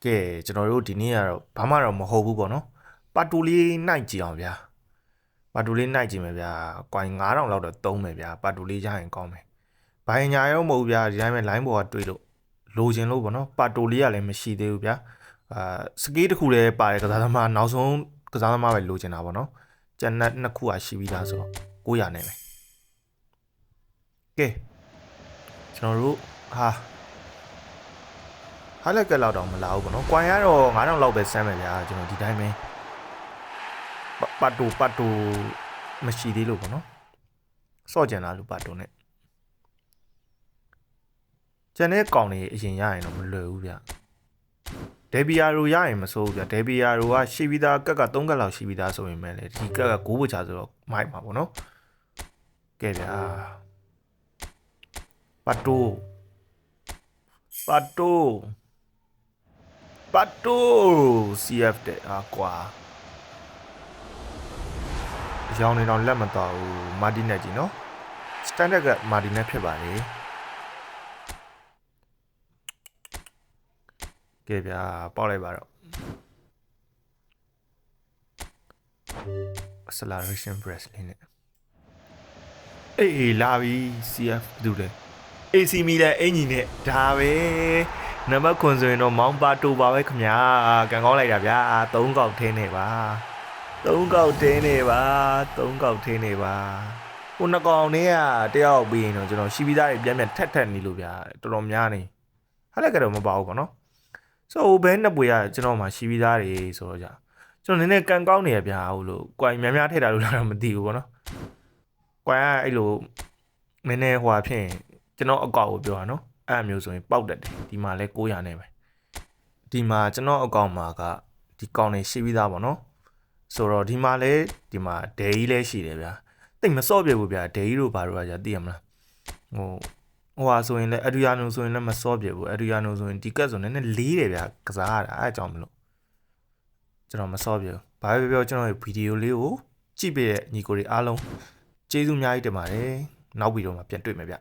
ကဲကျွန်တော်တို့ဒီနေ့ကတော့ဘာမှတော့မဟုတ်ဘူးပေါ့နော်ပါတူလေးနိုင်ကြည့်အောင်ဗျာပါတူလေးနိုင်ကြည့်မယ်ဗျာကွိုင်9000လောက်တော့သုံးမယ်ဗျာပါတူလေးရရင်ကောင်းမယ်ဘိုင်ညာရောမဟုတ်ဗျာဒီတိုင်းပဲ line ပေါ်ကတွေးလို့လိုချင်လို့ပေါ့နော်ပါတူလေးကလည်းမရှိသေးဘူးဗျာစကေးတစ်ခုလည်းပါတယ်ကစားသမားနောက်ဆုံးကစားသမားပဲလိုချင်တာပေါ့နော်ကျန်တဲ့နှစ်ခုကရှိပြီးသားဆိုတော့900နဲ့ပဲကဲကျွန်တော်တို့ဟာလက်ကလောက်တော့မလာဘူးပေါ့နော်။ကွိုင်ကတော့9000လောက်ပဲစမ်းမယ်ဗျာကျွန်တော်ဒီတိုင်းပဲပတ်တူမရှိသေးလို့ပေါ့နော်။စော့ကြံလာလို့ပတ်တူနဲ့ကျန်တဲ့ကောင်တွေအရင်ရရင်တော့မလွယ်ဘူးဗျ။ဒေဘီယာရိုရရင်မစိုးဘူးဗျ။ဒေဘီယာရိုကရှိပြီးသားကက်က3ကက်လောက်ရှိပြီးသားဆိုရင်ပဲလေဒီကက်က9ဘချဆိုတော့မိုက်မှာပေါ့နော်။ကဲဗျာပတ်တူ CF တဲ့ကွာရောင်းနေတော့လက်မတော်ဘူးမာတီနက်ကြီးနော်စတန်ဒတ်ကမာတီနက်ဖြစ်ပါလေကဲဗျာပေါက်လိုက်ပါတော့ acceleration press လေးနဲ့အေးလာပြီ CF ဘူးလေ AC မီလန်အင်ဂျင်နဲ့ဒါပဲနံပါတ်ခွန်ဆိုရင်တော့မောင်ပါတူပါပဲခင်ဗျာကန်ကောင်းလိုက်တာဗျာ3កောက်ထင်းနေပါ3កောက်ထင်းနေပါဟိုနှစ်ကောင်တည်းကတယောက်ပြီးရင်တော့ကျွန်တော်ရှိပြီးသားတွေပြန်ထက်နေလို့ဗျာတော်တော်များနေဟာလည်းကတော့မပါဘူးပေါ့နော်ဆိုဘဲနှစ်ပွေကကျွန်တော်မှရှိပြီးသားတွေဆိုတော့ကြာကျွန်တော်နည်းနည်းကန်ကောင်းနေရဗျာဟုတ်လို့ကွိုင်များထည့်တာလို့လည်းမသိဘူးပေါ့နော်ကွိုင်ကအဲ့လိုနည်းနည်းဟွာဖြစ်ရင်ကျွန်တော်အကောက်ကိုပြောတာနော်အဲ့မျိုးဆိုရင်ပေါက်တတ်တယ်ဒီမှာလဲ900နဲ့ပဲဒီမှာကျွန်တော်အကောက်မှာကဒီကောင်နေရှိပြီးသားပေါ့နော်ဆိုတော့ဒီမှာလဲဒီမှာဒဲကြီးလဲရှိတယ်ဗျာတိတ်မစော့ပြဘူးဗျာဒဲကြီးတို့ဘာလို့ကြာသိရမလားဟိုဟာဆိုရင်လဲအဒရီယာနိုဆိုရင်လည်းမစော့ပြဘူးအဒရီယာနိုဆိုရင်ဒီကတ်ဆိုနည်းနည်းလေးတယ်ဗျာကစားရတာအဲ့အကြောင်းမလို့ကျွန်တော်မစော့ပြဘူးဘာပဲပြောကျွန်တော်ရဲ့ဗီဒီယိုလေးကိုကြည့်ပေးတဲ့ညီကိုတွေအားလုံးကျေးဇူးအများကြီးတင်ပါတယ်နောက်ဗီဒီယိုမှာပြန်တွေ့မယ်ဗျ